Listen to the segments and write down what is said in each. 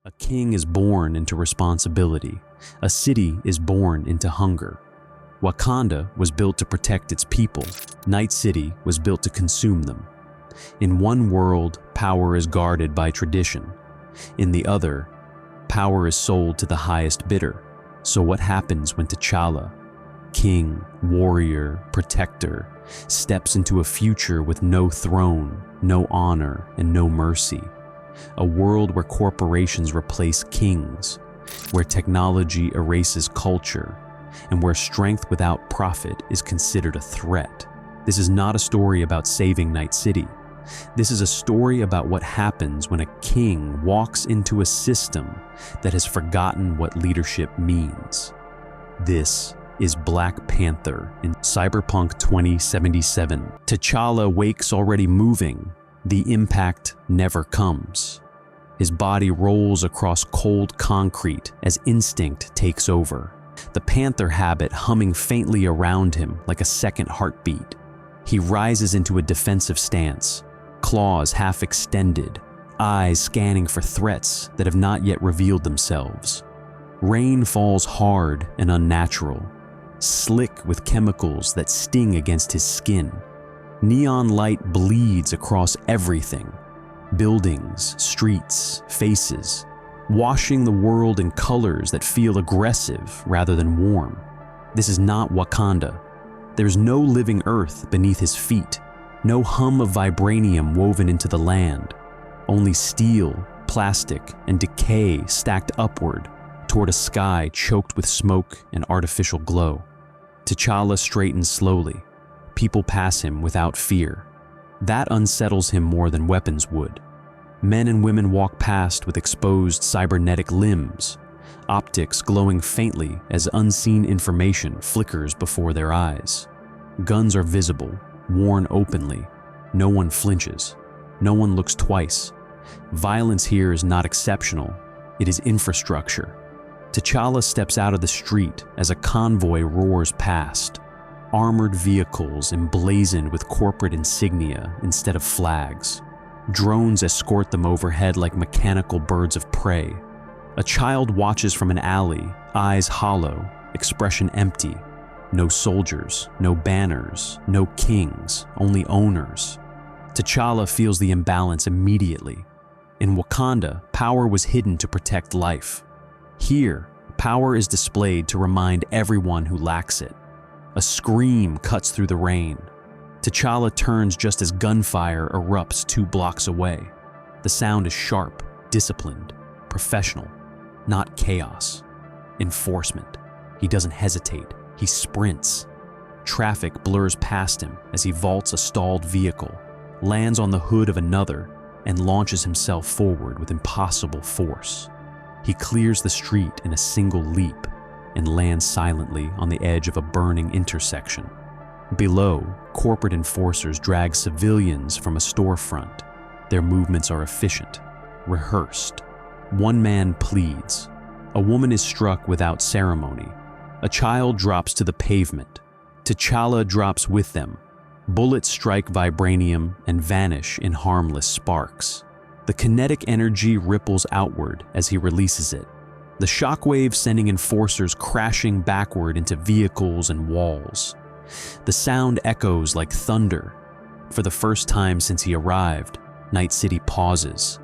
A king is born into responsibility. A city is born into hunger. Wakanda was built to protect its people. Night City was built to consume them. In one world, power is guarded by tradition. In the other, power is sold to the highest bidder. So what happens when T'Challa, king, warrior, protector, steps into a future with no throne, no honor, and no mercy? A world where corporations replace kings, where technology erases culture, and where strength without profit is considered a threat. This is not a story about saving Night City. This is a story about what happens when a king walks into a system that has forgotten what leadership means. This is Black Panther in Cyberpunk 2077. T'Challa wakes already moving. The impact never comes. His body rolls across cold concrete as instinct takes over, the panther habit humming faintly around him like a second heartbeat. He rises into a defensive stance, claws half extended, eyes scanning for threats that have not yet revealed themselves. Rain falls hard and unnatural, slick with chemicals that sting against his skin. Neon light bleeds across everything, buildings, streets, faces, washing the world in colors that feel aggressive rather than warm. This is not Wakanda. There's no living earth beneath his feet, no hum of vibranium woven into the land, only steel, plastic, and decay stacked upward toward a sky choked with smoke and artificial glow. T'Challa straightens slowly. People pass him without fear. That unsettles him more than weapons would. Men and women walk past with exposed cybernetic limbs, optics glowing faintly as unseen information flickers before their eyes. Guns are visible, worn openly. No one flinches. No one looks twice. Violence here is not exceptional. It is infrastructure. T'Challa steps out of the street as a convoy roars past. Armored vehicles emblazoned with corporate insignia instead of flags. Drones escort them overhead like mechanical birds of prey. A child watches from an alley, eyes hollow, expression empty. No soldiers, no banners, no kings, only owners. T'Challa feels the imbalance immediately. In Wakanda, power was hidden to protect life. Here, power is displayed to remind everyone who lacks it. A scream cuts through the rain. T'Challa turns just as gunfire erupts 2 blocks away. The sound is sharp, disciplined, professional, not chaos. Enforcement. He doesn't hesitate. He sprints. Traffic blurs past him as he vaults a stalled vehicle, lands on the hood of another, and launches himself forward with impossible force. He clears the street in a single leap and lands silently on the edge of a burning intersection. Below, corporate enforcers drag civilians from a storefront. Their movements are efficient, rehearsed. One man pleads. A woman is struck without ceremony. A child drops to the pavement. T'Challa drops with them. Bullets strike vibranium and vanish in harmless sparks. The kinetic energy ripples outward as he releases it, the shockwave sending enforcers crashing backward into vehicles and walls. The sound echoes like thunder. For the first time since he arrived, Night City pauses.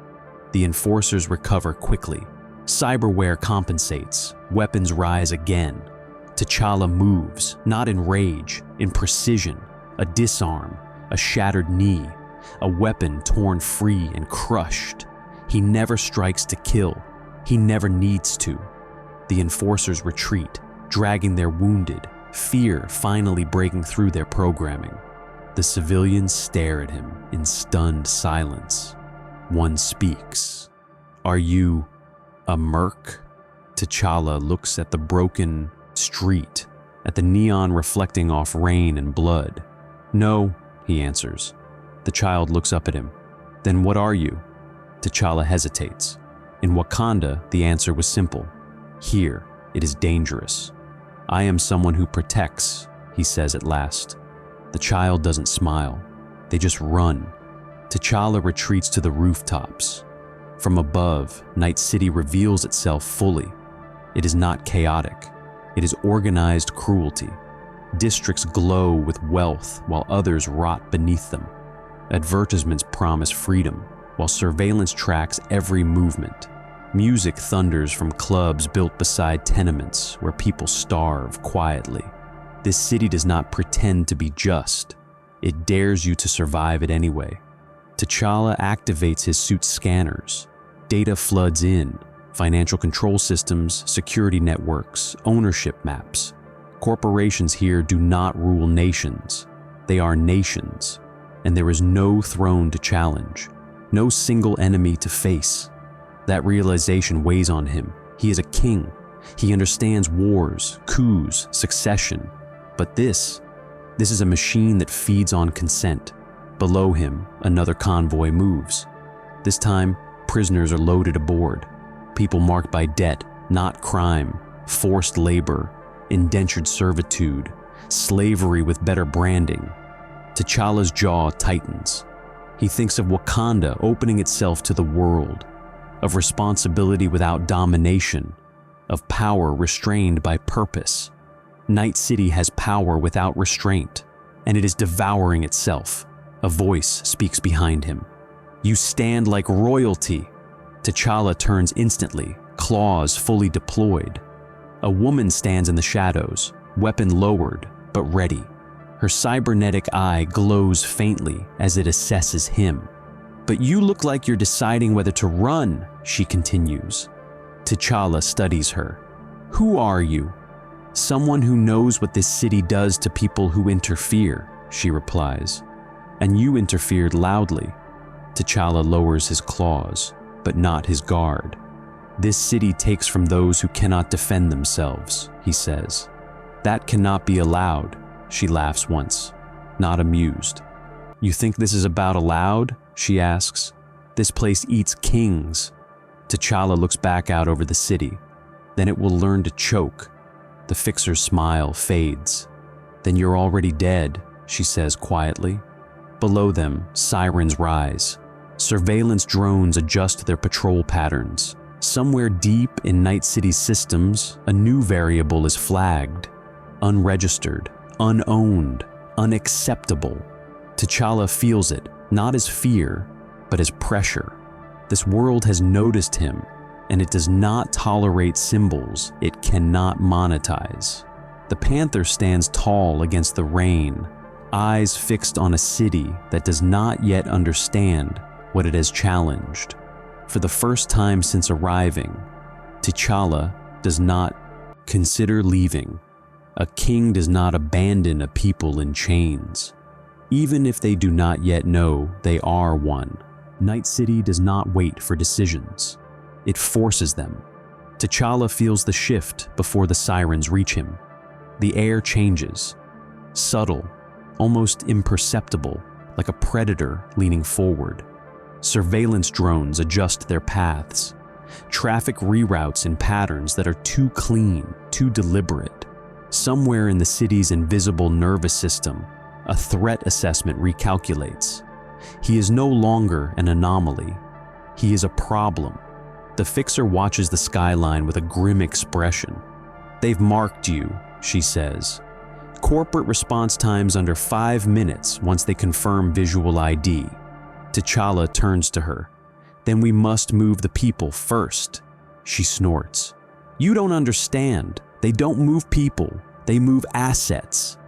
The enforcers recover quickly. Cyberware compensates. Weapons rise again. T'Challa moves, not in rage, in precision. A disarm, a shattered knee, a weapon torn free and crushed. He never strikes to kill. He never needs to. The enforcers retreat, dragging their wounded, fear finally breaking through their programming. The civilians stare at him in stunned silence. One speaks. "Are you a merc?" T'Challa looks at the broken street, at the neon reflecting off rain and blood. "No," he answers. The child looks up at him. "Then what are you?" T'Challa hesitates. In Wakanda, the answer was simple. Here, it is dangerous. "I am someone who protects," he says at last. The child doesn't smile. They just run. T'Challa retreats to the rooftops. From above, Night City reveals itself fully. It is not chaotic. It is organized cruelty. Districts glow with wealth while others rot beneath them. Advertisements promise freedom, while surveillance tracks every movement. Music thunders from clubs built beside tenements where people starve quietly. This city does not pretend to be just. It dares you to survive it anyway. T'Challa activates his suit's scanners. Data floods in. Financial control systems, security networks, ownership maps. Corporations here do not rule nations. They are nations. And there is no throne to challenge. No single enemy to face. That realization weighs on him. He is a king. He understands wars, coups, succession. But this is a machine that feeds on consent. Below him, another convoy moves. This time, prisoners are loaded aboard. People marked by debt, not crime, forced labor, indentured servitude, slavery with better branding. T'Challa's jaw tightens. He thinks of Wakanda opening itself to the world, of responsibility without domination, of power restrained by purpose. Night City has power without restraint, and it is devouring itself. A voice speaks behind him. "You stand like royalty." T'Challa turns instantly, claws fully deployed. A woman stands in the shadows, weapon lowered, but ready. Her cybernetic eye glows faintly as it assesses him. "But you look like you're deciding whether to run," she continues. T'Challa studies her. "Who are you?" "Someone who knows what this city does to people who interfere," she replies. "And you interfered loudly." T'Challa lowers his claws, but not his guard. "This city takes from those who cannot defend themselves," he says. "That cannot be allowed," she laughs once, not amused. "You think this is about allowed?" she asks. "This place eats kings." T'Challa looks back out over the city. "Then it will learn to choke." The fixer's smile fades. "Then you're already dead," she says quietly. Below them, sirens rise. Surveillance drones adjust their patrol patterns. Somewhere deep in Night City's systems, a new variable is flagged. Unregistered, unowned, unacceptable. T'Challa feels it, not as fear, but as pressure. This world has noticed him, and it does not tolerate symbols it cannot monetize. The Panther stands tall against the rain, eyes fixed on a city that does not yet understand what it has challenged. For the first time since arriving, T'Challa does not consider leaving. A king does not abandon a people in chains, even if they do not yet know they are one. Night City does not wait for decisions. It forces them. T'Challa feels the shift before the sirens reach him. The air changes, subtle, almost imperceptible, like a predator leaning forward. Surveillance drones adjust their paths. Traffic reroutes in patterns that are too clean, too deliberate. Somewhere in the city's invisible nervous system, a threat assessment recalculates. He is no longer an anomaly. He is a problem. The fixer watches the skyline with a grim expression. "They've marked you," she says. "Corporate response times under 5 minutes once they confirm visual ID." T'Challa turns to her. "Then we must move the people first." She snorts. "You don't understand. They don't move people. They move assets."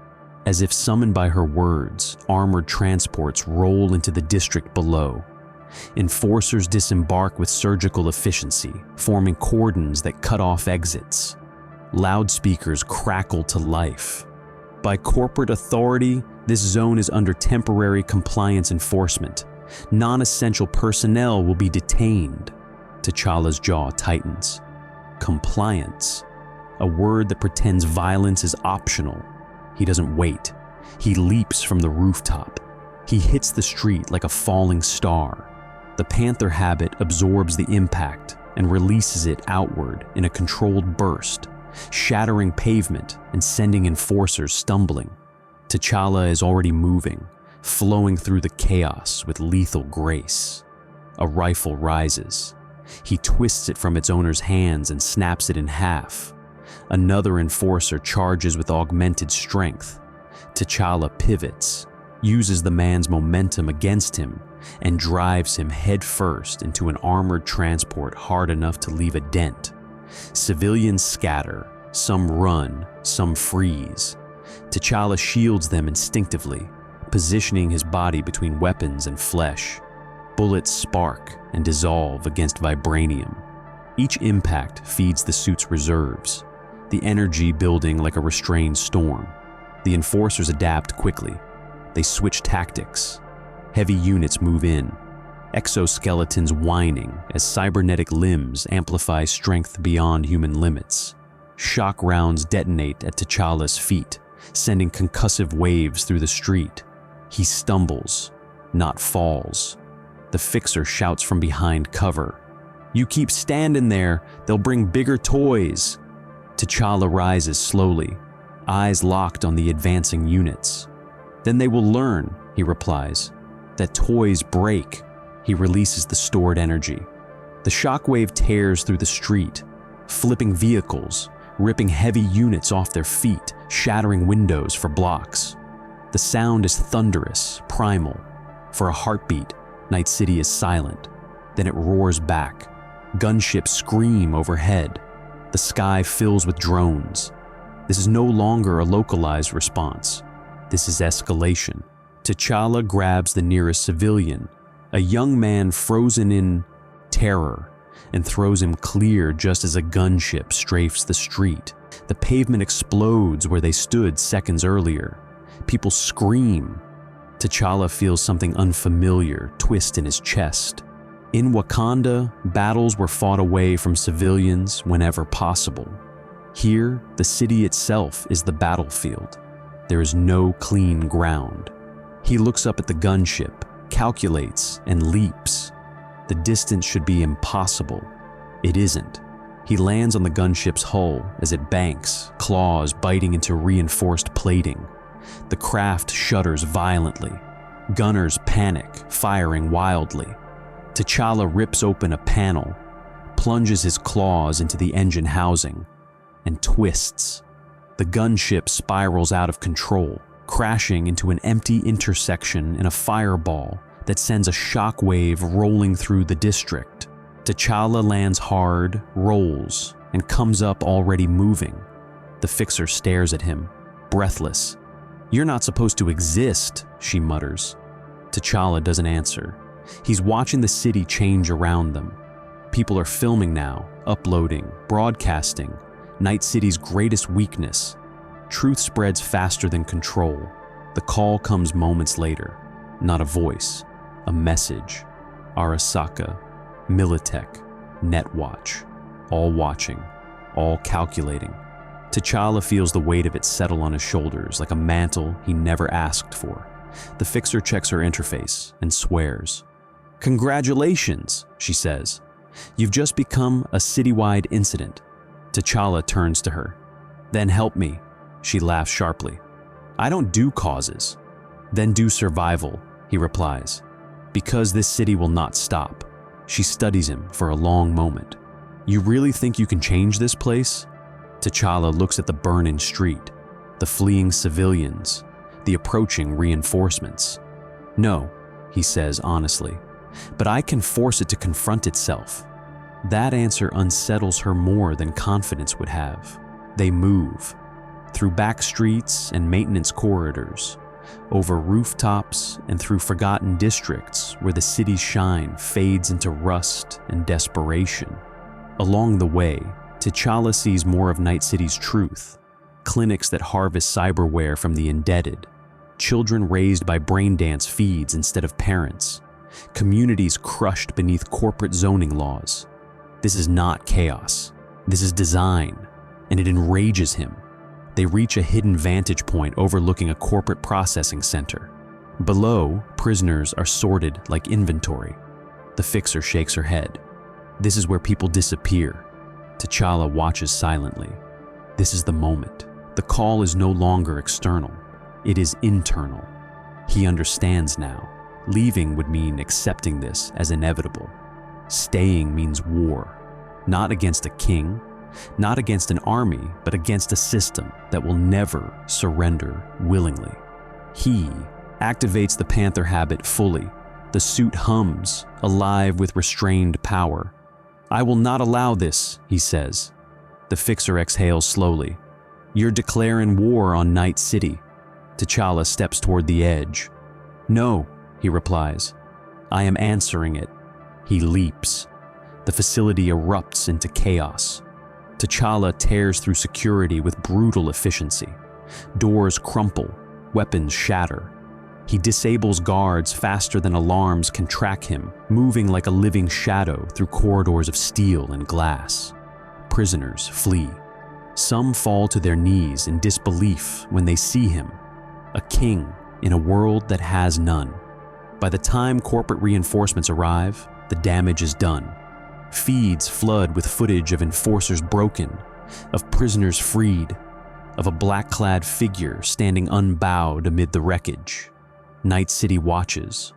As if summoned by her words, armored transports roll into the district below. Enforcers disembark with surgical efficiency, forming cordons that cut off exits. Loudspeakers crackle to life. By corporate authority, this zone is under temporary compliance enforcement. Non-essential personnel will be detained. T'Challa's jaw tightens. Compliance. A word that pretends violence is optional. He doesn't wait. He leaps from the rooftop. He hits the street like a falling star. The Panther habit absorbs the impact and releases it outward in a controlled burst, shattering pavement and sending enforcers stumbling. T'Challa is already moving, flowing through the chaos with lethal grace. A rifle rises. He twists it from its owner's hands and snaps it in half. Another enforcer charges with augmented strength. T'Challa pivots, uses the man's momentum against him, and drives him headfirst into an armored transport hard enough to leave a dent. Civilians scatter, some run, some freeze. T'Challa shields them instinctively, positioning his body between weapons and flesh. Bullets spark and dissolve against vibranium. Each impact feeds the suit's reserves, the energy building like a restrained storm. The enforcers adapt quickly. They switch tactics. Heavy units move in, exoskeletons whining as cybernetic limbs amplify strength beyond human limits. Shock rounds detonate at T'Challa's feet, sending concussive waves through the street. He stumbles, not falls. The fixer shouts from behind cover. "You keep standing there, they'll bring bigger toys." T'Challa rises slowly, eyes locked on the advancing units. "Then they will learn," he replies, "that toys break." He releases the stored energy. The shockwave tears through the street, flipping vehicles, ripping heavy units off their feet, shattering windows for blocks. The sound is thunderous, primal. For a heartbeat, Night City is silent. Then it roars back. Gunships scream overhead. The sky fills with drones. This is no longer a localized response. This is escalation. T'Challa grabs the nearest civilian, a young man frozen in terror, and throws him clear just as a gunship strafes the street. The pavement explodes where they stood seconds earlier. People scream. T'Challa feels something unfamiliar twist in his chest. In Wakanda, battles were fought away from civilians whenever possible. Here, the city itself is the battlefield. There is no clean ground. He looks up at the gunship, calculates, and leaps. The distance should be impossible. It isn't. He lands on the gunship's hull as it banks, claws biting into reinforced plating. The craft shudders violently. Gunners panic, firing wildly. T'Challa rips open a panel, plunges his claws into the engine housing, and twists. The gunship spirals out of control, crashing into an empty intersection in a fireball that sends a shockwave rolling through the district. T'Challa lands hard, rolls, and comes up already moving. The fixer stares at him, breathless. "You're not supposed to exist," she mutters. T'Challa doesn't answer. He's watching the city change around them. People are filming now, uploading, broadcasting. Night City's greatest weakness. Truth spreads faster than control. The call comes moments later. Not a voice, a message. Arasaka, Militech, Netwatch, all watching, all calculating. T'Challa feels the weight of it settle on his shoulders like a mantle he never asked for. The fixer checks her interface and swears. "Congratulations," she says. "You've just become a citywide incident." T'Challa turns to her. "Then help me," she laughs sharply. "I don't do causes." "Then do survival," he replies. "Because this city will not stop." She studies him for a long moment. "You really think you can change this place?" T'Challa looks at the burning street, the fleeing civilians, the approaching reinforcements. "No," he says honestly, "but I can force it to confront itself." That answer unsettles her more than confidence would have. They move, through back streets and maintenance corridors, over rooftops and through forgotten districts where the city's shine fades into rust and desperation. Along the way, T'Challa sees more of Night City's truth. Clinics that harvest cyberware from the indebted. Children raised by braindance feeds instead of parents. Communities crushed beneath corporate zoning laws. This is not chaos. This is design, and it enrages him. They reach a hidden vantage point overlooking a corporate processing center. Below, prisoners are sorted like inventory. The fixer shakes her head. This is where people disappear. T'Challa watches silently. This is the moment. The call is no longer external. It is internal. He understands now. Leaving would mean accepting this as inevitable. Staying means war, not against a king, not against an army, but against a system that will never surrender willingly. He activates the Panther habit fully. The suit hums, alive with restrained power. "I will not allow this," he says. The Fixer exhales slowly. "You're declaring war on Night City." T'Challa steps toward the edge. "No," he replies. "I am answering it." He leaps. The facility erupts into chaos. T'Challa tears through security with brutal efficiency. Doors crumple, weapons shatter. He disables guards faster than alarms can track him, moving like a living shadow through corridors of steel and glass. Prisoners flee. Some fall to their knees in disbelief when they see him, a king in a world that has none. By the time corporate reinforcements arrive, the damage is done. Feeds flood with footage of enforcers broken, of prisoners freed, of a black-clad figure standing unbowed amid the wreckage. Night City watches,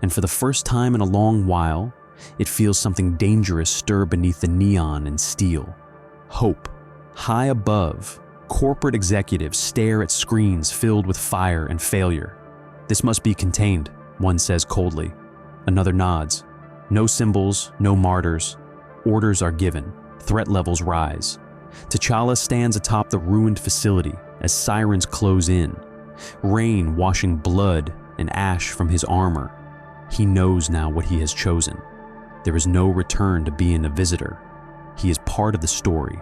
and for the first time in a long while, it feels something dangerous stir beneath the neon and steel. Hope. High above, corporate executives stare at screens filled with fire and failure. "This must be contained," one says coldly. Another nods. No symbols, no martyrs. Orders are given. Threat levels rise. T'Challa stands atop the ruined facility as sirens close in, rain washing blood and ash from his armor. He knows now what he has chosen. There is no return to being a visitor. He is part of the story,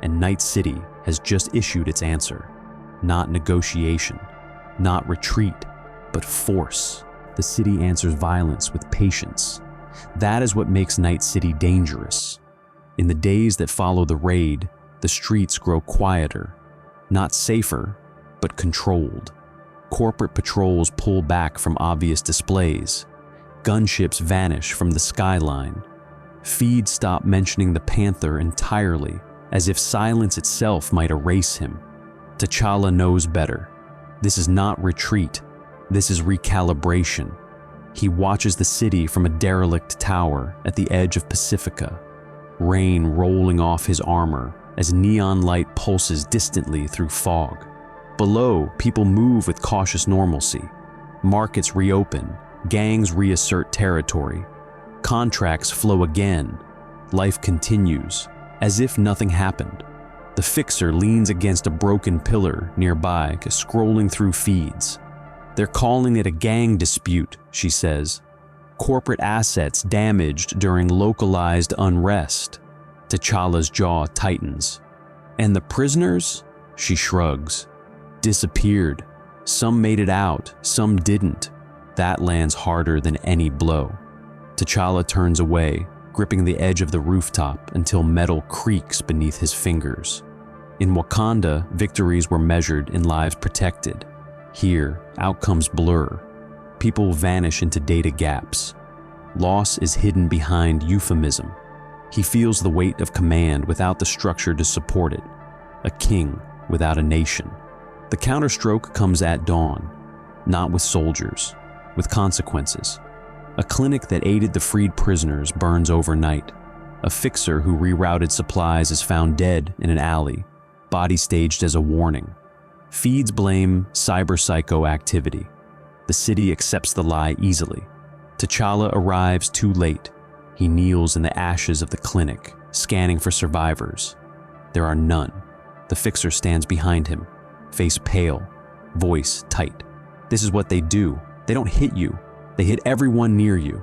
and Night City has just issued its answer. Not negotiation, not retreat, but force. The city answers violence with patience. That is what makes Night City dangerous. In the days that follow the raid, the streets grow quieter, not safer, but controlled. Corporate patrols pull back from obvious displays. Gunships vanish from the skyline. Feeds stop mentioning the Panther entirely, as if silence itself might erase him. T'Challa knows better. This is not retreat. This is recalibration. He watches the city from a derelict tower at the edge of Pacifica, rain rolling off his armor as neon light pulses distantly through fog. Below, people move with cautious normalcy. Markets reopen, gangs reassert territory. Contracts flow again. Life continues, as if nothing happened. The Fixer leans against a broken pillar nearby, scrolling through feeds. "They're calling it a gang dispute," she says. "Corporate assets damaged during localized unrest." T'Challa's jaw tightens. "And the prisoners?" She shrugs. "Disappeared. Some made it out, some didn't." That lands harder than any blow. T'Challa turns away, gripping the edge of the rooftop until metal creaks beneath his fingers. In Wakanda, victories were measured in lives protected. Here, outcomes blur. People vanish into data gaps. Loss is hidden behind euphemism. He feels the weight of command without the structure to support it. A king without a nation. The counterstroke comes at dawn, not with soldiers, with consequences. A clinic that aided the freed prisoners burns overnight. A Fixer who rerouted supplies is found dead in an alley, body staged as a warning. Feeds blame cyberpsycho activity. The city accepts the lie easily. T'Challa arrives too late. He kneels in the ashes of the clinic, scanning for survivors. There are none. The Fixer stands behind him, face pale, voice tight. "This is what they do. They don't hit you. They hit everyone near you."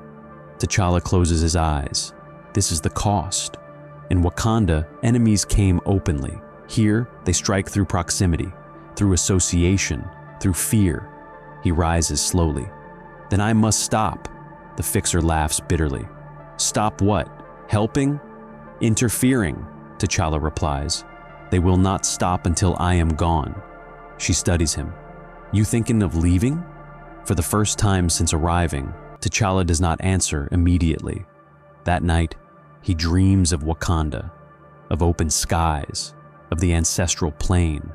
T'Challa closes his eyes. This is the cost. In Wakanda, enemies came openly. Here, they strike through proximity, through association, through fear. He rises slowly. "Then I must stop." The Fixer laughs bitterly. "Stop what? Helping?" "Interfering," T'Challa replies. "They will not stop until I am gone." She studies him. "You thinking of leaving?" For the first time since arriving, T'Challa does not answer immediately. That night, he dreams of Wakanda, of open skies, of the ancestral plane,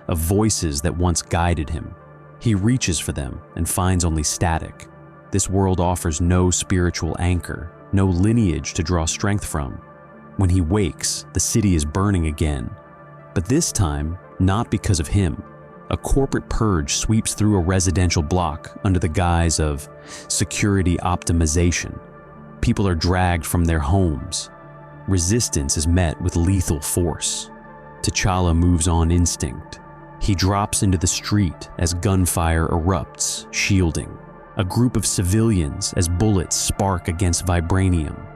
of voices that once guided him. He reaches for them and finds only static. This world offers no spiritual anchor, no lineage to draw strength from. When he wakes, the city is burning again. But this time, not because of him. A corporate purge sweeps through a residential block under the guise of security optimization. People are dragged from their homes. Resistance is met with lethal force. T'Challa moves on instinct. He drops into the street as gunfire erupts, shielding a group of civilians as bullets spark against vibranium.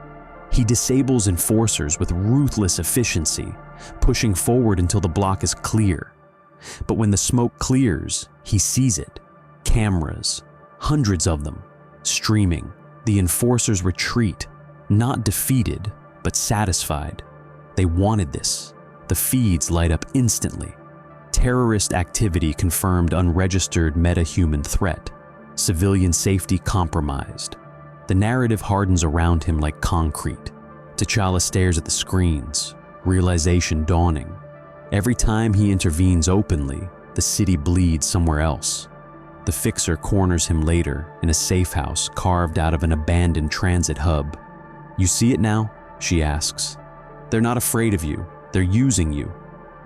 He disables enforcers with ruthless efficiency, pushing forward until the block is clear. But when the smoke clears, he sees it. Cameras, hundreds of them, streaming. The enforcers retreat, not defeated, but satisfied. They wanted this. The feeds light up instantly. Terrorist activity confirmed unregistered meta-human threat. Civilian safety compromised. The narrative hardens around him like concrete. T'Challa stares at the screens, realization dawning. Every time he intervenes openly, the city bleeds somewhere else. The Fixer corners him later in a safe house carved out of an abandoned transit hub. "You see it now?" she asks. "They're not afraid of you. They're using you."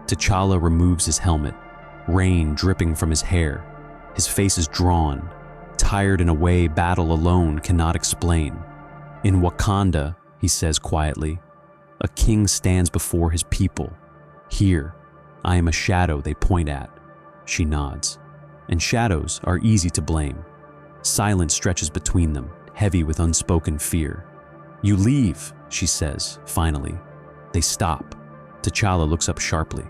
T'Challa removes his helmet, rain dripping from his hair. His face is drawn, tired in a way battle alone cannot explain. "In Wakanda," he says quietly, "a king stands before his people. Here, I am a shadow they point at." She nods. And shadows are easy to blame. Silence stretches between them, heavy with unspoken fear. "You leave," she says, finally. They stop. T'Challa looks up sharply.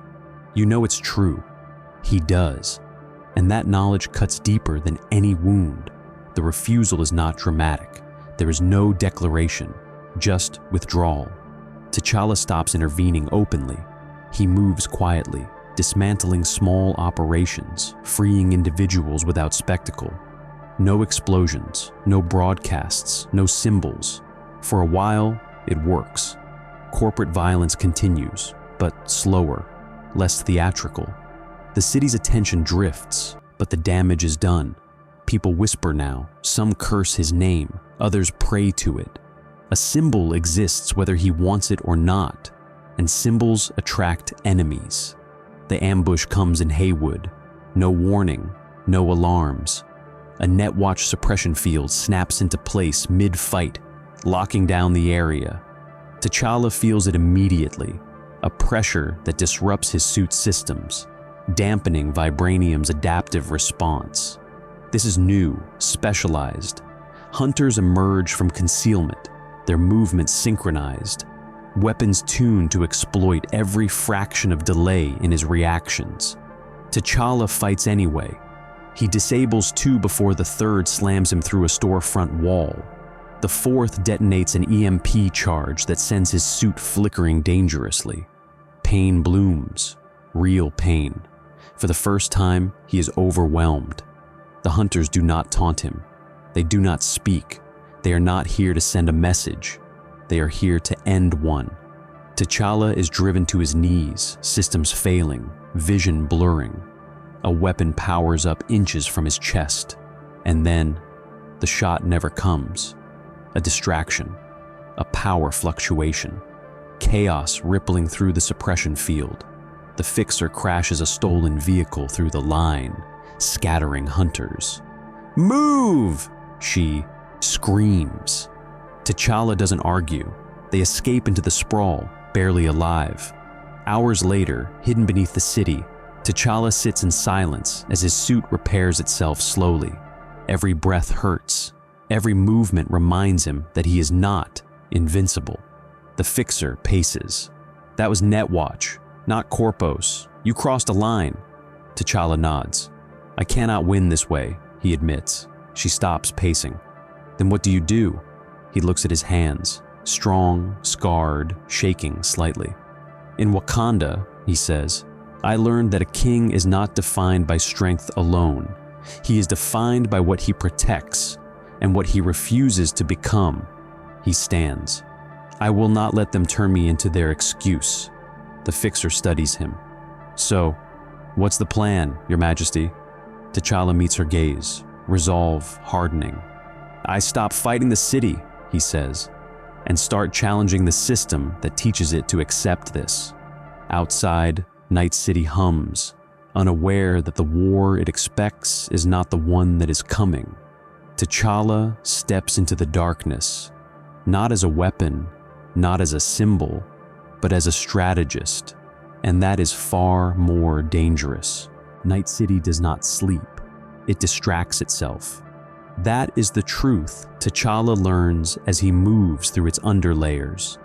"You know it's true." He does. And that knowledge cuts deeper than any wound. The refusal is not dramatic. There is no declaration, just withdrawal. T'Challa stops intervening openly. He moves quietly, dismantling small operations, freeing individuals without spectacle. No explosions, no broadcasts, no symbols. For a while, it works. Corporate violence continues, but slower, less theatrical. The city's attention drifts, but the damage is done. People whisper now, some curse his name, others pray to it. A symbol exists whether he wants it or not, and symbols attract enemies. The ambush comes in Haywood. No warning, no alarms. A Netwatch suppression field snaps into place mid-fight, locking down the area. T'Challa feels it immediately, a pressure that disrupts his suit's systems, dampening vibranium's adaptive response. This is new, specialized. Hunters emerge from concealment, their movements synchronized, weapons tuned to exploit every fraction of delay in his reactions. T'Challa fights anyway. He disables two before the third slams him through a storefront wall. The fourth detonates an EMP charge that sends his suit flickering dangerously. Pain blooms, real pain. For the first time, he is overwhelmed. The hunters do not taunt him. They do not speak. They are not here to send a message. They are here to end one. T'Challa is driven to his knees, systems failing, vision blurring. A weapon powers up inches from his chest. And then, the shot never comes. A distraction. A power fluctuation. Chaos rippling through the suppression field. The Fixer crashes a stolen vehicle through the line, scattering hunters. "Move!" she screams. T'Challa doesn't argue. They escape into the sprawl, barely alive. Hours later, hidden beneath the city, T'Challa sits in silence as his suit repairs itself slowly. Every breath hurts. Every movement reminds him that he is not invincible. The Fixer paces. "That was Netwatch, not Corpos. You crossed a line." T'Challa nods. "I cannot win this way," he admits. She stops pacing. "Then what do you do?" He looks at his hands, strong, scarred, shaking slightly. "In Wakanda," he says, "I learned that a king is not defined by strength alone. He is defined by what he protects and what he refuses to become." He stands. "I will not let them turn me into their excuse." The Fixer studies him. "So, what's the plan, Your Majesty?" T'Challa meets her gaze, resolve hardening. "I stop fighting the city," he says. and start challenging the system that teaches it to accept this. Outside, Night City hums, unaware that the war it expects is not the one that is coming. T'Challa steps into the darkness, not as a weapon, not as a symbol, but as a strategist, and that is far more dangerous. Night City does not sleep. It distracts itself. That is the truth T'Challa learns as he moves through its underlayers,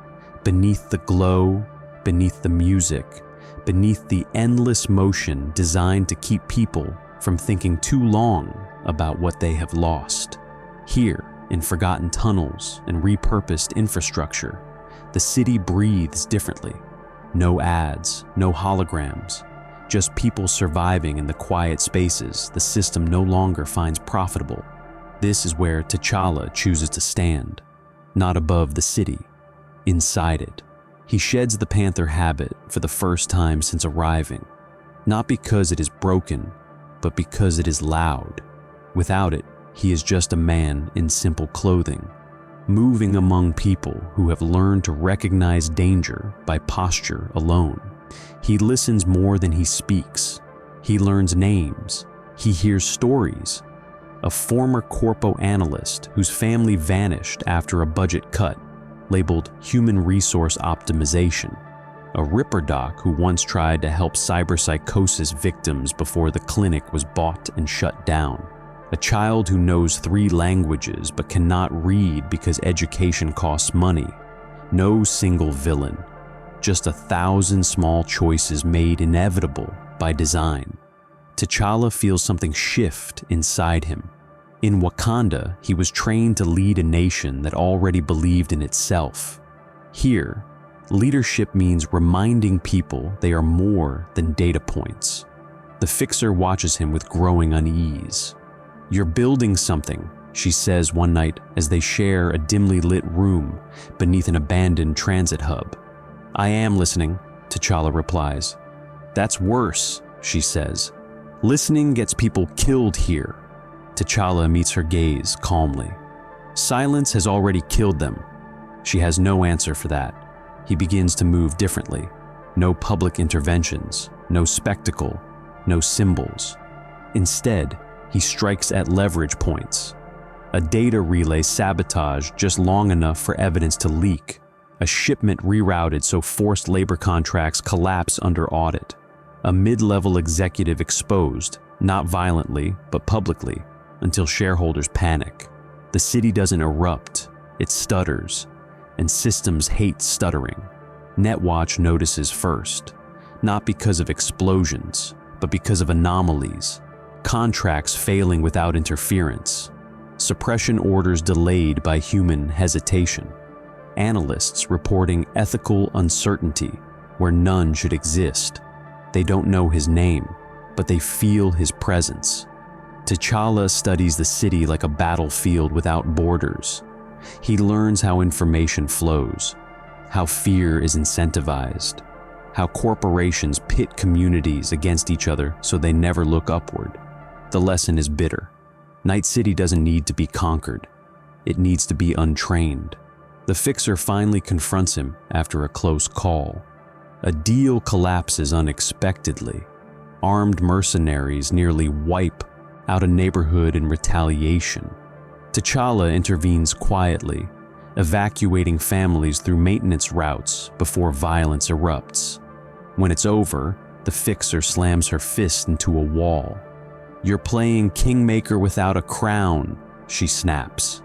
beneath the glow, beneath the music, beneath the endless motion designed to keep people from thinking too long about what they have lost. Here, in forgotten tunnels and repurposed infrastructure, the city breathes differently. No ads, no holograms, just people surviving in the quiet spaces the system no longer finds profitable. This is where T'Challa chooses to stand, not above the city, inside it. He sheds the Panther habit for the first time since arriving, not because it is broken, but because it is loud. Without it, he is just a man in simple clothing, moving among people who have learned to recognize danger by posture alone. He listens more than he speaks. He learns names. He hears stories. A former corpo analyst whose family vanished after a budget cut, labeled human resource optimization. A Ripper doc who once tried to help cyberpsychosis victims before the clinic was bought and shut down. A child who knows 3 languages but cannot read because education costs money. No single villain, just 1,000 small choices made inevitable by design. T'Challa feels something shift inside him. In Wakanda, he was trained to lead a nation that already believed in itself. Here, leadership means reminding people they are more than data points. The Fixer watches him with growing unease. "You're building something," she says one night as they share a dimly lit room beneath an abandoned transit hub. "I am listening," T'Challa replies. "That's worse," she says. "Listening gets people killed here." T'Challa meets her gaze calmly. Silence has already killed them. She has no answer for that. He begins to move differently. No public interventions, no spectacle, no symbols. Instead, he strikes at leverage points. A data relay sabotaged just long enough for evidence to leak. A shipment rerouted so forced labor contracts collapse under audit. A mid-level executive exposed, not violently, but publicly, until shareholders panic. The city doesn't erupt, it stutters, and systems hate stuttering. Netwatch notices first, not because of explosions, but because of anomalies. Contracts failing without interference. Suppression orders delayed by human hesitation. Analysts reporting ethical uncertainty where none should exist. They don't know his name, but they feel his presence. T'Challa studies the city like a battlefield without borders. He learns how information flows, how fear is incentivized, how corporations pit communities against each other so they never look upward. The lesson is bitter. Night City doesn't need to be conquered. It needs to be untrained. The Fixer finally confronts him after a close call. A deal collapses unexpectedly. Armed mercenaries nearly wipe out a neighborhood in retaliation. T'Challa intervenes quietly, evacuating families through maintenance routes before violence erupts. When it's over, the Fixer slams her fist into a wall. "You're playing kingmaker without a crown," she snaps.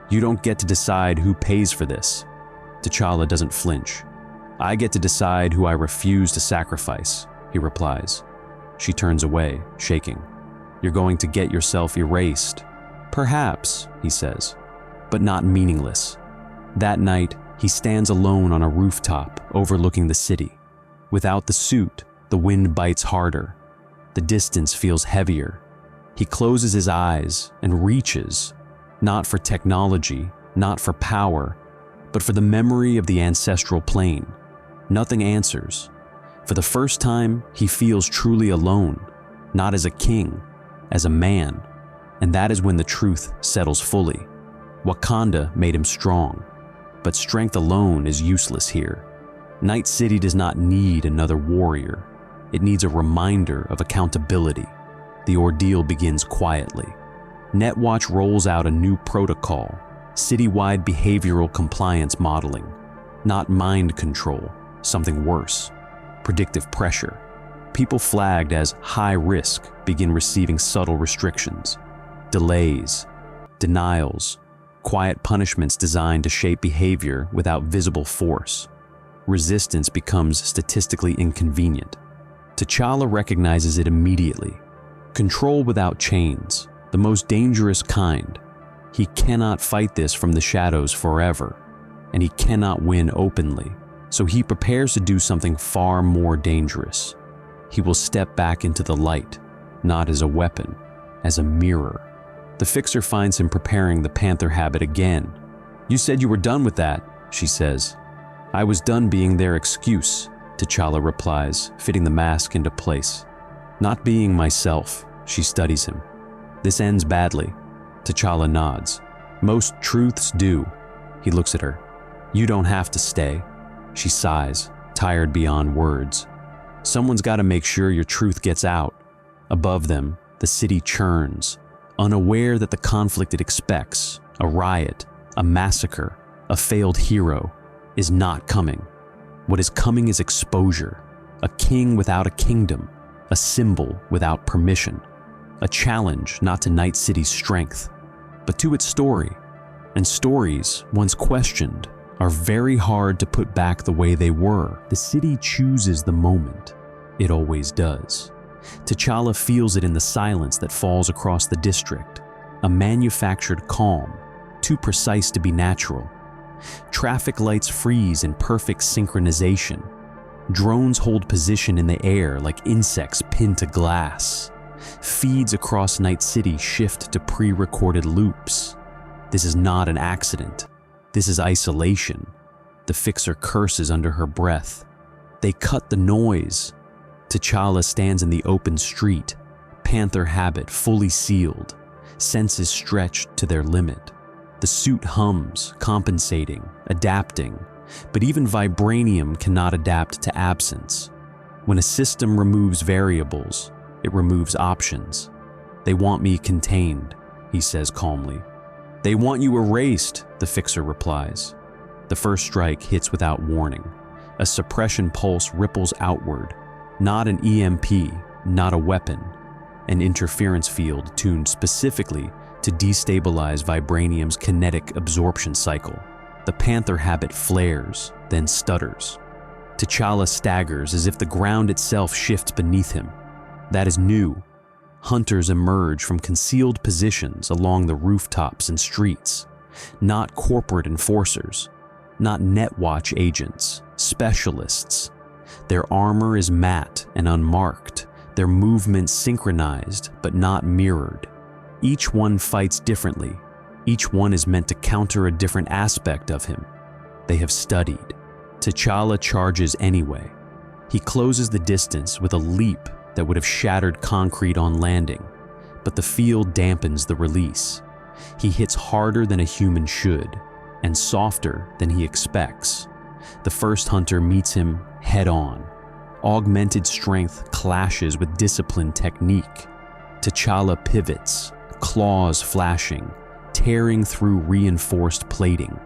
"You don't get to decide who pays for this." T'Challa doesn't flinch. "I get to decide who I refuse to sacrifice," he replies. She turns away, shaking. "You're going to get yourself erased." "Perhaps," he says, "but not meaningless." That night, he stands alone on a rooftop overlooking the city. Without the suit, the wind bites harder. The distance feels heavier. He closes his eyes and reaches, not for technology, not for power, but for the memory of the ancestral plane. Nothing answers. For the first time, he feels truly alone, not as a king, as a man. And that is when the truth settles fully. Wakanda made him strong, But strength alone is useless here. Night City does not need another warrior. It needs a reminder of accountability. The ordeal begins quietly. Netwatch rolls out a new protocol, citywide behavioral compliance modeling. Not mind control, something worse. Predictive pressure. People flagged as high risk begin receiving subtle restrictions. Delays, denials, quiet punishments designed to shape behavior without visible force. Resistance becomes statistically inconvenient. T'Challa recognizes it immediately. Control without chains, the most dangerous kind. He cannot fight this from the shadows forever, and he cannot win openly, so he prepares to do something far more dangerous. He will step back into the light, not as a weapon, as a mirror. The Fixer finds him preparing the Panther habit again. "You said you were done with that," she says. "I was done being their excuse," T'Challa replies, fitting the mask into place. "Not being myself," she studies him. "This ends badly." T'Challa nods. "Most truths do." He looks at her. "You don't have to stay." She sighs, tired beyond words. Someone's got to make sure your truth gets out. Above them, the city churns, unaware that the conflict it expects, a riot, a massacre, a failed hero, is not coming. What is coming is exposure, a king without a kingdom, a symbol without permission, a challenge not to Night City's strength, but to its story. And stories, once questioned, are very hard to put back the way they were. The city chooses the moment. It always does. T'Challa feels it in the silence that falls across the district, a manufactured calm, too precise to be natural. Traffic lights freeze in perfect synchronization. Drones hold position in the air like insects pinned to glass. Feeds across Night City shift to pre-recorded loops. This is not an accident. This is isolation. The Fixer curses under her breath. They cut the noise. T'Challa stands in the open street, Panther habit fully sealed, senses stretched to their limit. The suit hums, compensating, adapting, but even vibranium cannot adapt to absence. When a system removes variables, it removes options. "They want me contained," he says calmly. "They want you erased," the Fixer replies. The first strike hits without warning. A suppression pulse ripples outward. Not an EMP, not a weapon. An interference field tuned specifically to destabilize vibranium's kinetic absorption cycle. The Panther habit flares, then stutters. T'Challa staggers as if the ground itself shifts beneath him. That is new. Hunters emerge from concealed positions along the rooftops and streets. Not corporate enforcers, not Netwatch agents, specialists. Their armor is matte and unmarked, their movements synchronized but not mirrored. Each one fights differently. Each one is meant to counter a different aspect of him. They have studied. T'Challa charges anyway. He closes the distance with a leap that would have shattered concrete on landing, but the field dampens the release. He hits harder than a human should, and softer than he expects. The first hunter meets him head-on. Augmented strength clashes with disciplined technique. T'Challa pivots, claws flashing, tearing through reinforced plating.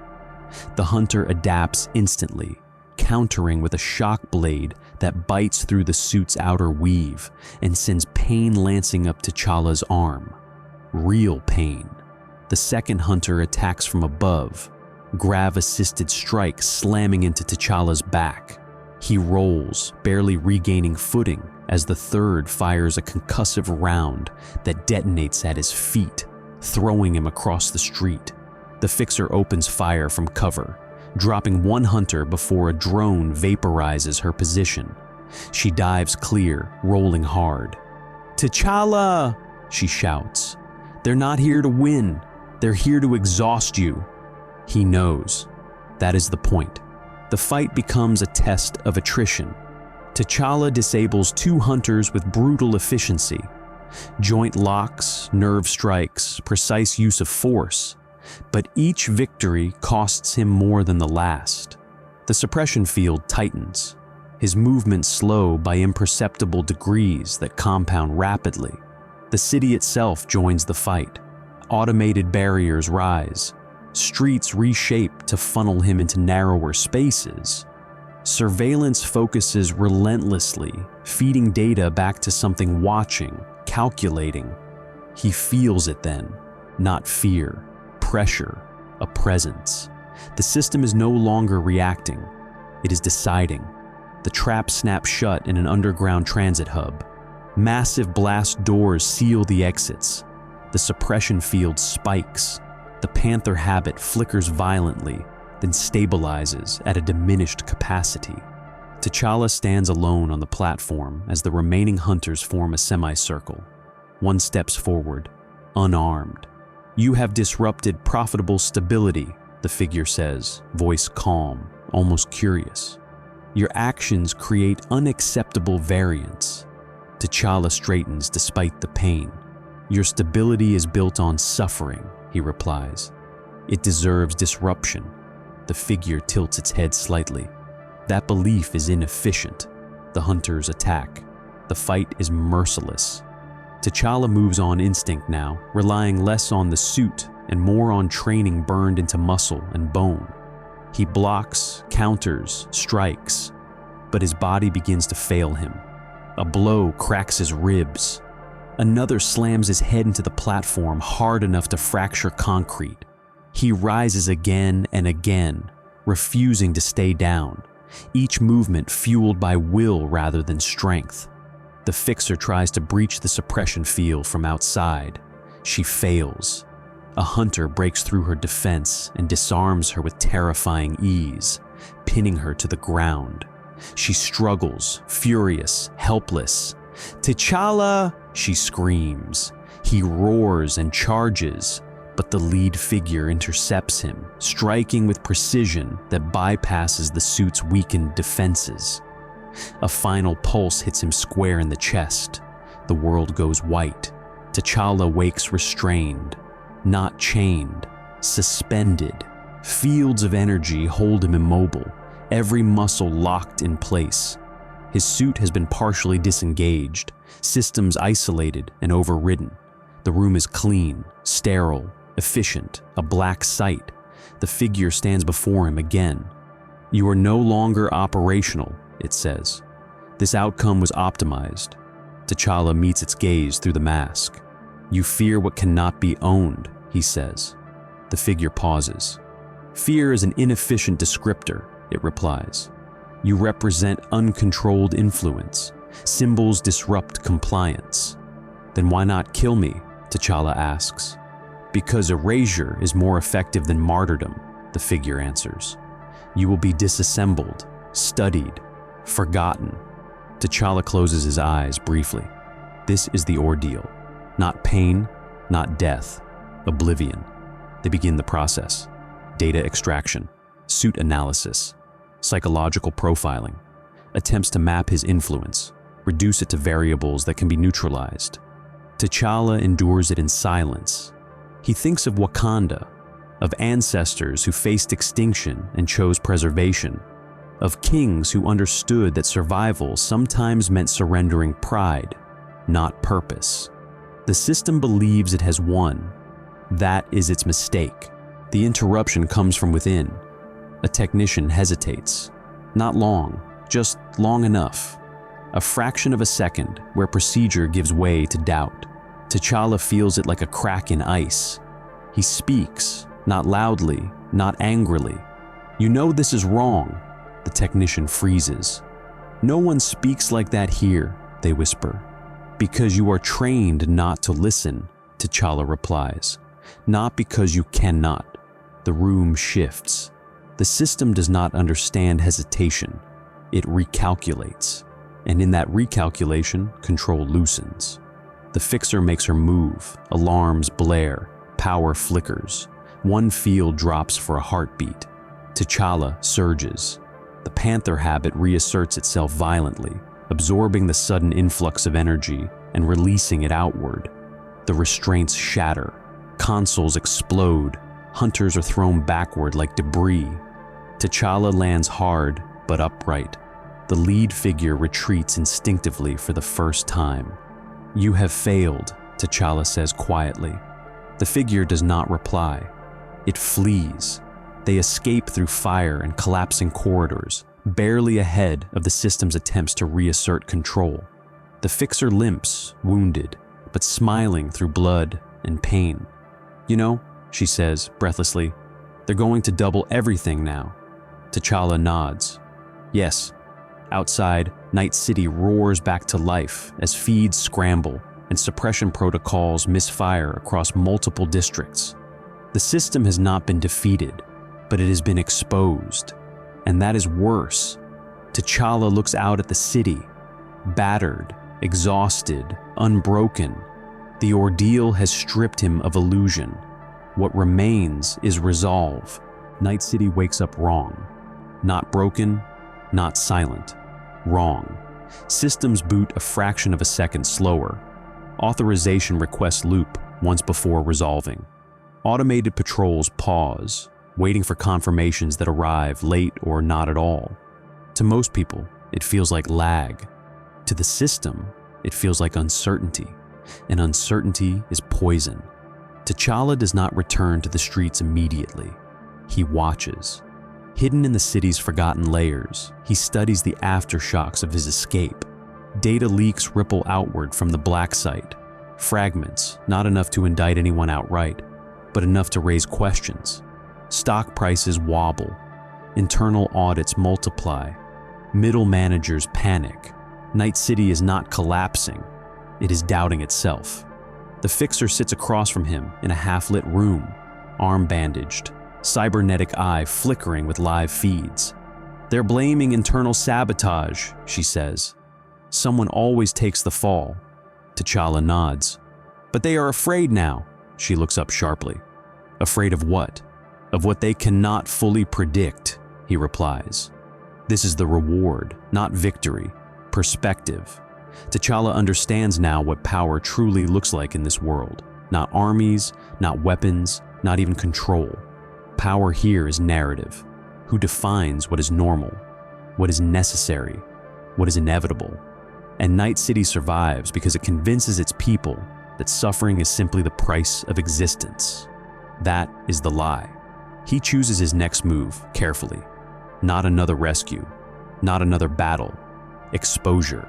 The hunter adapts instantly, countering with a shock blade that bites through the suit's outer weave and sends pain lancing up T'Challa's arm. Real pain. The second hunter attacks from above, grav-assisted strike slamming into T'Challa's back. He rolls, barely regaining footing, as the third fires a concussive round that detonates at his feet, throwing him across the street. The Fixer opens fire from cover, dropping one hunter before a drone vaporizes her position. She dives clear, rolling hard. "T'Challa!" she shouts. "They're not here to win. They're here to exhaust you." He knows. That is the point. The fight becomes a test of attrition. T'Challa disables two hunters with brutal efficiency. Joint locks, nerve strikes, precise use of force. But each victory costs him more than the last. The suppression field tightens, his movements slow by imperceptible degrees that compound rapidly. The city itself joins the fight. Automated barriers rise. Streets reshape to funnel him into narrower spaces. Surveillance focuses relentlessly, feeding data back to something watching, calculating. He feels it then, not fear, pressure, a presence. The system is no longer reacting, it is deciding. The trap snaps shut in an underground transit hub. Massive blast doors seal the exits. The suppression field spikes. The Panther habit flickers violently, then stabilizes at a diminished capacity. T'Challa stands alone on the platform as the remaining hunters form a semicircle. One steps forward, unarmed. "You have disrupted profitable stability," the figure says, voice calm, almost curious. "Your actions create unacceptable variance." T'Challa straightens despite the pain. "Your stability is built on suffering," he replies. "It deserves disruption." The figure tilts its head slightly. That belief is inefficient. The hunters attack. The fight is merciless. T'Challa moves on instinct now, relying less on the suit and more on training burned into muscle and bone. He blocks, counters, strikes, but his body begins to fail him. A blow cracks his ribs. Another slams his head into the platform hard enough to fracture concrete. He rises again and again, refusing to stay down, each movement fueled by will rather than strength. The fixer tries to breach the suppression field from outside. She fails. A hunter breaks through her defense and disarms her with terrifying ease, pinning her to the ground. She struggles, furious, helpless. "T'Challa!" she screams. He roars and charges, but the lead figure intercepts him, striking with precision that bypasses the suit's weakened defenses. A final pulse hits him square in the chest. The world goes white. T'Challa wakes restrained, not chained, suspended. Fields of energy hold him immobile, every muscle locked in place. His suit has been partially disengaged, systems isolated and overridden. The room is clean, sterile, efficient, a black site. The figure stands before him again. "You are no longer operational," it says. "This outcome was optimized." T'Challa meets its gaze through the mask. "You fear what cannot be owned," he says. The figure pauses. "Fear is an inefficient descriptor," it replies. "You represent uncontrolled influence. Symbols disrupt compliance." "Then why not kill me?" T'Challa asks. "Because erasure is more effective than martyrdom," the figure answers. "You will be disassembled, studied, forgotten." T'Challa closes his eyes briefly. This is the ordeal. Not pain, not death, oblivion. They begin the process. Data extraction, suit analysis, psychological profiling, attempts to map his influence, reduce it to variables that can be neutralized. T'Challa endures it in silence. He thinks of Wakanda, of ancestors who faced extinction and chose preservation, of kings who understood that survival sometimes meant surrendering pride, not purpose. The system believes it has won. That is its mistake. The interruption comes from within. A technician hesitates. Not long, just long enough. A fraction of a second where procedure gives way to doubt. T'Challa feels it like a crack in ice. He speaks, not loudly, not angrily. "You know this is wrong." The technician freezes. "No one speaks like that here," they whisper. "Because you are trained not to listen," T'Challa replies. "Not because you cannot." The room shifts. The system does not understand hesitation. It recalculates. And in that recalculation, control loosens. The fixer makes her move. Alarms blare. Power flickers. One field drops for a heartbeat. T'Challa surges. The Panther habit reasserts itself violently, absorbing the sudden influx of energy and releasing it outward. The restraints shatter. Consoles explode. Hunters are thrown backward like debris. T'Challa lands hard but upright. The lead figure retreats instinctively for the first time. "You have failed," T'Challa says quietly. The figure does not reply. It flees. They escape through fire and collapsing corridors, barely ahead of the system's attempts to reassert control. The fixer limps, wounded, but smiling through blood and pain. "You know," she says breathlessly, "they're going to double everything now." T'Challa nods. "Yes." Outside, Night City roars back to life as feeds scramble and suppression protocols misfire across multiple districts. The system has not been defeated, but it has been exposed. And that is worse. T'Challa looks out at the city, battered, exhausted, unbroken. The ordeal has stripped him of illusion. What remains is resolve. Night City wakes up wrong. Not broken, not silent. Wrong. Systems boot a fraction of a second slower. Authorization requests loop once before resolving. Automated patrols pause, waiting for confirmations that arrive late or not at all. To most people, it feels like lag. To the system, it feels like uncertainty, and uncertainty is poison. T'Challa does not return to the streets immediately. He watches. Hidden in the city's forgotten layers, he studies the aftershocks of his escape. Data leaks ripple outward from the black site. Fragments, not enough to indict anyone outright, but enough to raise questions. Stock prices wobble. Internal audits multiply. Middle managers panic. Night City is not collapsing. It is doubting itself. The fixer sits across from him in a half-lit room, arm bandaged, cybernetic eye flickering with live feeds. "They're blaming internal sabotage," she says. "Someone always takes the fall." T'Challa nods. "But they are afraid now." She looks up sharply. "Afraid of what?" "Of what they cannot fully predict," he replies. This is the reward, not victory. Perspective. T'Challa understands now what power truly looks like in this world. Not armies, not weapons, not even control. Power here is narrative. Who defines what is normal, what is necessary, what is inevitable? And Night City survives because it convinces its people that suffering is simply the price of existence. That is the lie. He chooses his next move carefully. Not another rescue, not another battle. Exposure.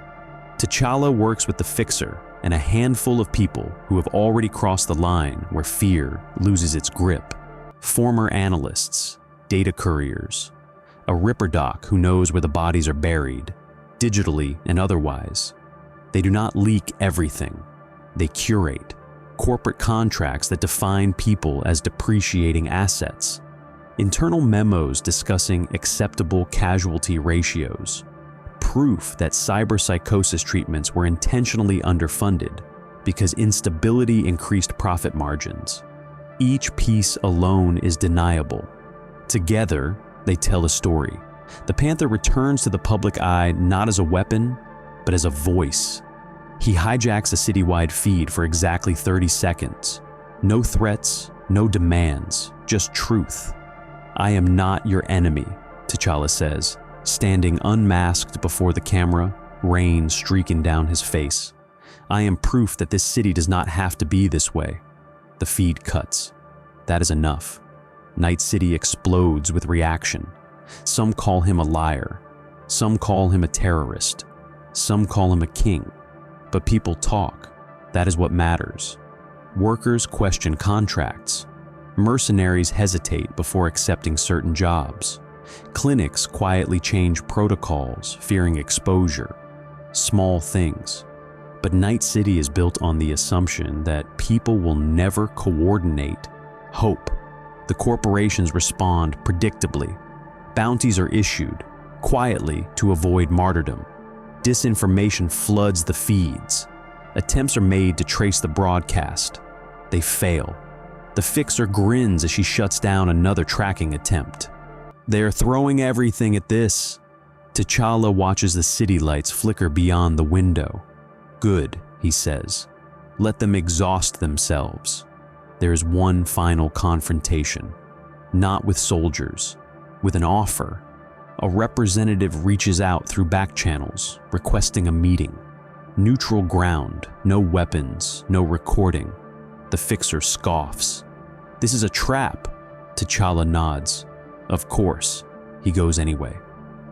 T'Challa works with the Fixer and a handful of people who have already crossed the line where fear loses its grip. Former analysts, data couriers, a Ripper Doc who knows where the bodies are buried, digitally and otherwise. They do not leak everything. They curate corporate contracts that define people as depreciating assets. Internal memos discussing acceptable casualty ratios. Proof that cyberpsychosis treatments were intentionally underfunded because instability increased profit margins. Each piece alone is deniable. Together, they tell a story. The Panther returns to the public eye not as a weapon, but as a voice. He hijacks a citywide feed for exactly 30 seconds. No threats, no demands, just truth. "I am not your enemy," T'Challa says, standing unmasked before the camera, rain streaking down his face. "I am proof that this city does not have to be this way." The feed cuts. That is enough. Night City explodes with reaction. Some call him a liar. Some call him a terrorist. Some call him a king. But people talk. That is what matters. Workers question contracts. Mercenaries hesitate before accepting certain jobs. Clinics quietly change protocols, fearing exposure. Small things. But Night City is built on the assumption that people will never coordinate. Hope. The corporations respond predictably. Bounties are issued, quietly to avoid martyrdom. Disinformation floods the feeds. Attempts are made to trace the broadcast. They fail. The Fixer grins as she shuts down another tracking attempt. "They are throwing everything at this." T'Challa watches the city lights flicker beyond the window. "Good," he says. "Let them exhaust themselves. There is one final confrontation." not with soldiers, with an offer. A representative reaches out through back channels, requesting a meeting. Neutral ground, no weapons, no recording. The fixer scoffs. This is a trap. T'Challa nods. Of course. He goes anyway.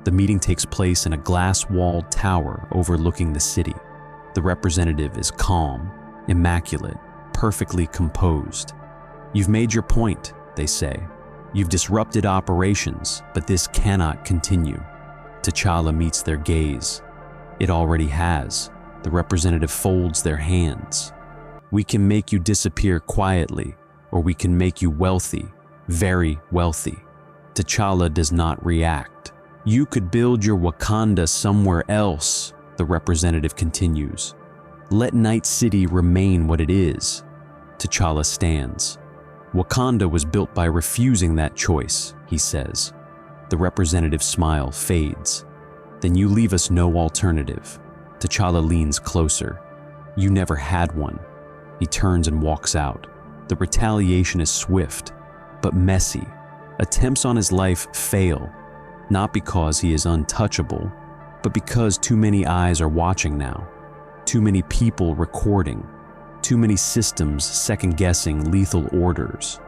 The meeting takes place in a glass-walled tower overlooking the city. The representative is calm, immaculate, perfectly composed. You've made your point, they say. You've disrupted operations, but this cannot continue. T'Challa meets their gaze. It already has. The representative folds their hands. We can make you disappear quietly, or we can make you wealthy, very wealthy. T'Challa does not react. You could build your Wakanda somewhere else, the representative continues. Let Night City remain what it is. T'Challa stands. Wakanda was built by refusing that choice, he says. The representative's smile fades. Then you leave us no alternative. T'Challa leans closer. You never had one. He turns and walks out. The retaliation is swift, but messy. Attempts on his life fail, not because he is untouchable, but because too many eyes are watching now. Too many people recording. Too many systems second-guessing lethal orders.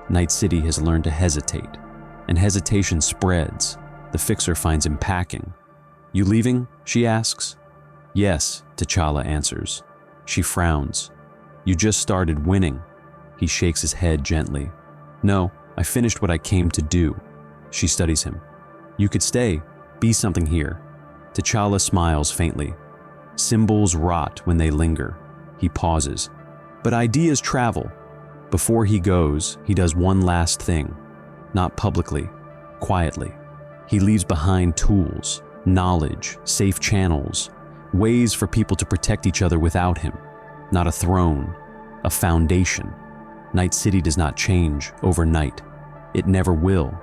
Night City has learned to hesitate, and hesitation spreads. The fixer finds him packing. You leaving? She asks. Yes, T'Challa answers. She frowns. You just started winning. He shakes his head gently. No, I finished what I came to do. She studies him. You could stay, be something here. T'Challa smiles faintly. Symbols rot when they linger. He pauses. But ideas travel. Before he goes, he does one last thing. Not publicly, quietly. He leaves behind tools, knowledge, safe channels, ways for people to protect each other without him. Not a throne, a foundation. Night City does not change overnight. It never will.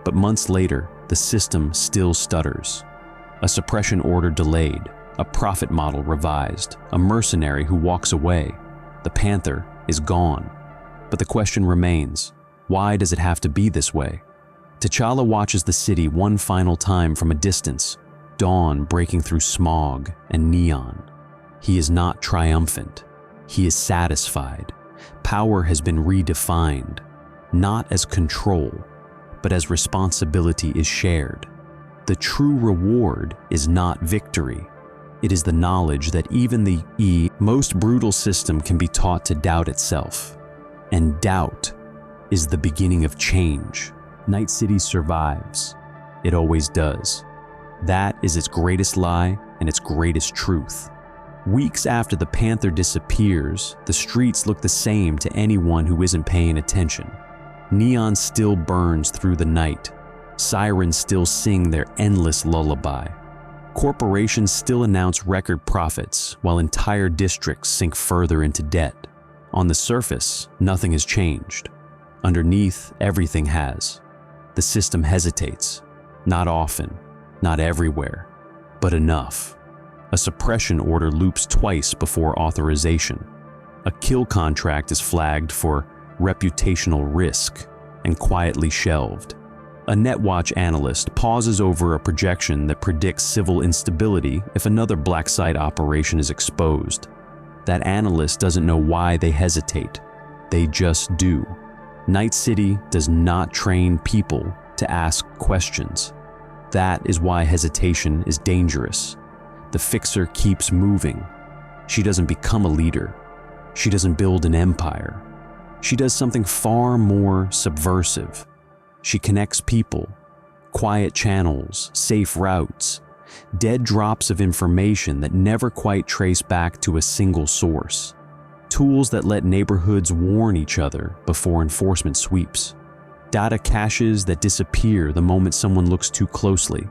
But months later, the system still stutters. A suppression order delayed, a profit model revised, a mercenary who walks away. The Panther is gone. But the question remains, why does it have to be this way? T'Challa watches the city one final time from a distance, dawn breaking through smog and neon. He is not triumphant. He is satisfied. Power has been redefined, not as control, but as responsibility is shared. The true reward is not victory. It is the knowledge that even the most brutal system can be taught to doubt itself. And doubt is the beginning of change. Night City survives. It always does. That is its greatest lie and its greatest truth. Weeks after the Panther disappears, the streets look the same to anyone who isn't paying attention. Neon still burns through the night. Sirens still sing their endless lullaby. Corporations still announce record profits, while entire districts sink further into debt. On the surface, nothing has changed. Underneath, everything has. The system hesitates. Not often, not everywhere, but enough. A suppression order loops twice before authorization. A kill contract is flagged for reputational risk and quietly shelved. A NetWatch analyst pauses over a projection that predicts civil instability if another black site operation is exposed. That analyst doesn't know why they hesitate. They just do. Night City does not train people to ask questions. That is why hesitation is dangerous. The fixer keeps moving. She doesn't become a leader. She doesn't build an empire. She does something far more subversive. She connects people, quiet channels, safe routes, dead drops of information that never quite trace back to a single source. Tools that let neighborhoods warn each other before enforcement sweeps. Data caches that disappear the moment someone looks too closely.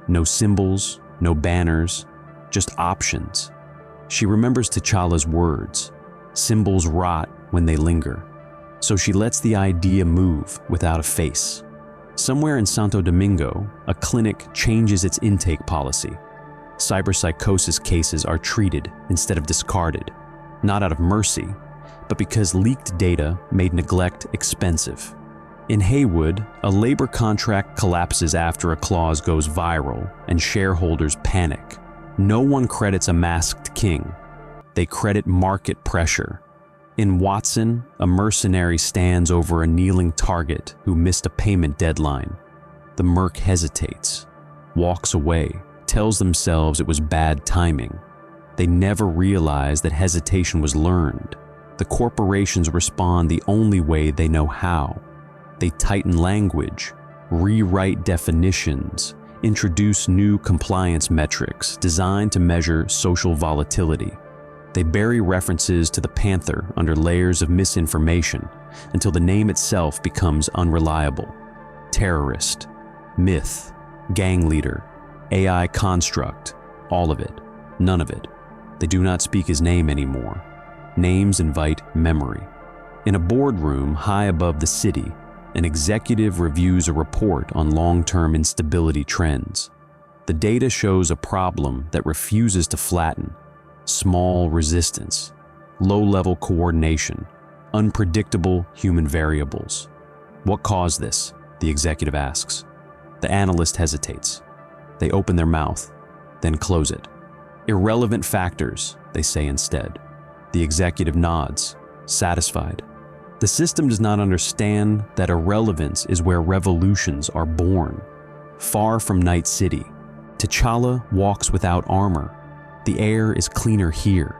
No symbols, no banners, just options. She remembers T'Challa's words. Symbols rot when they linger. So she lets the idea move without a face. Somewhere in Santo Domingo, a clinic changes its intake policy. Cyberpsychosis cases are treated instead of discarded, not out of mercy, but because leaked data made neglect expensive. In Haywood, a labor contract collapses after a clause goes viral and shareholders panic. No one credits a masked king. They credit market pressure. In Watson, a mercenary stands over a kneeling target who missed a payment deadline. The merc hesitates, walks away, tells themselves it was bad timing. They never realize that hesitation was learned. The corporations respond the only way they know how. They tighten language, rewrite definitions, introduce new compliance metrics designed to measure social volatility. They bury references to the Panther under layers of misinformation until the name itself becomes unreliable. Terrorist, myth, gang leader, AI construct, all of it, none of it. They do not speak his name anymore. Names invite memory. In a boardroom high above the city, an executive reviews a report on long-term instability trends. The data shows a problem that refuses to flatten. Small resistance, low-level coordination, unpredictable human variables. What caused this? The executive asks. The analyst hesitates. They open their mouth, then close it. Irrelevant factors, they say instead. The executive nods, satisfied. The system does not understand that irrelevance is where revolutions are born. Far from Night City, T'Challa walks without armor. The air is cleaner here.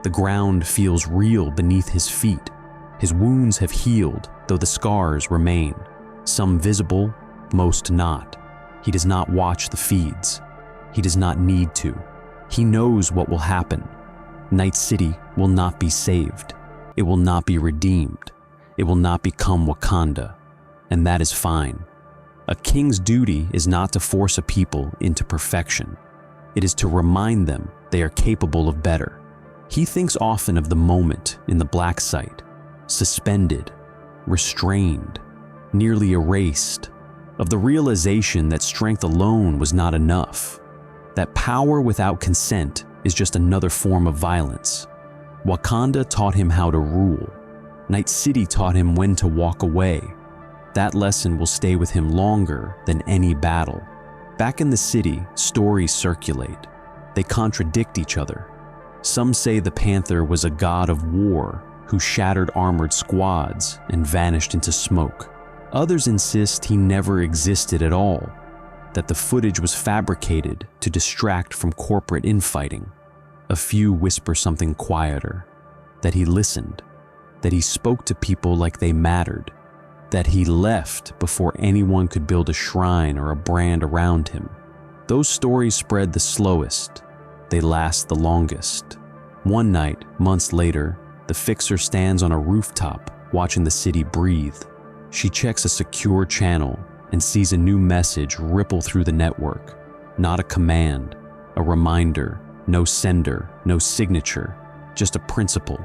The ground feels real beneath his feet. His wounds have healed, though the scars remain. Some visible, most not. He does not watch the feeds. He does not need to. He knows what will happen. Night City will not be saved. It will not be redeemed. It will not become Wakanda. And that is fine. A king's duty is not to force a people into perfection. It is to remind them they are capable of better. He thinks often of the moment in the black site, suspended, restrained, nearly erased, of the realization that strength alone was not enough, that power without consent is just another form of violence. Wakanda taught him how to rule. Night City taught him when to walk away. That lesson will stay with him longer than any battle. Back in the city, stories circulate. They contradict each other. Some say the Panther was a god of war who shattered armored squads and vanished into smoke. Others insist he never existed at all, that the footage was fabricated to distract from corporate infighting. A few whisper something quieter, that he listened, that he spoke to people like they mattered, that he left before anyone could build a shrine or a brand around him. Those stories spread the slowest. They last the longest. One night, months later, the fixer stands on a rooftop watching the city breathe. She checks a secure channel and sees a new message ripple through the network. Not a command, a reminder, no sender, no signature, just a principle.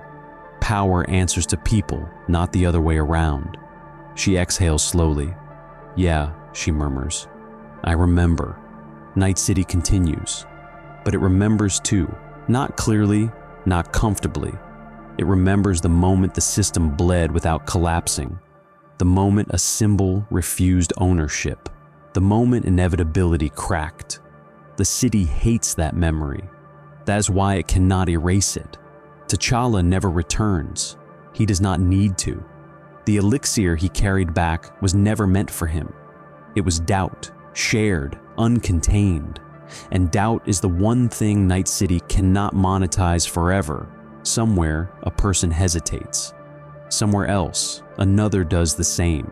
Power answers to people, not the other way around. She exhales slowly. Yeah, she murmurs. I remember. Night City continues. But it remembers too. Not clearly, not comfortably. It remembers the moment the system bled without collapsing. The moment a symbol refused ownership. The moment inevitability cracked. The city hates that memory. That is why it cannot erase it. T'Challa never returns. He does not need to. The elixir he carried back was never meant for him. It was doubt, shared, uncontained. And doubt is the one thing Night City cannot monetize forever. Somewhere, a person hesitates. Somewhere else, another does the same.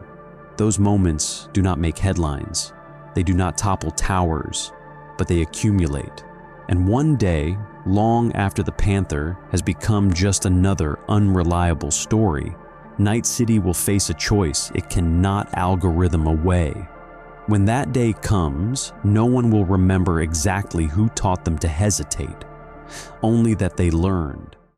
Those moments do not make headlines. They do not topple towers, but they accumulate. And one day, long after the Panther has become just another unreliable story, Night City will face a choice it cannot algorithm away. When that day comes, no one will remember exactly who taught them to hesitate, only that they learned.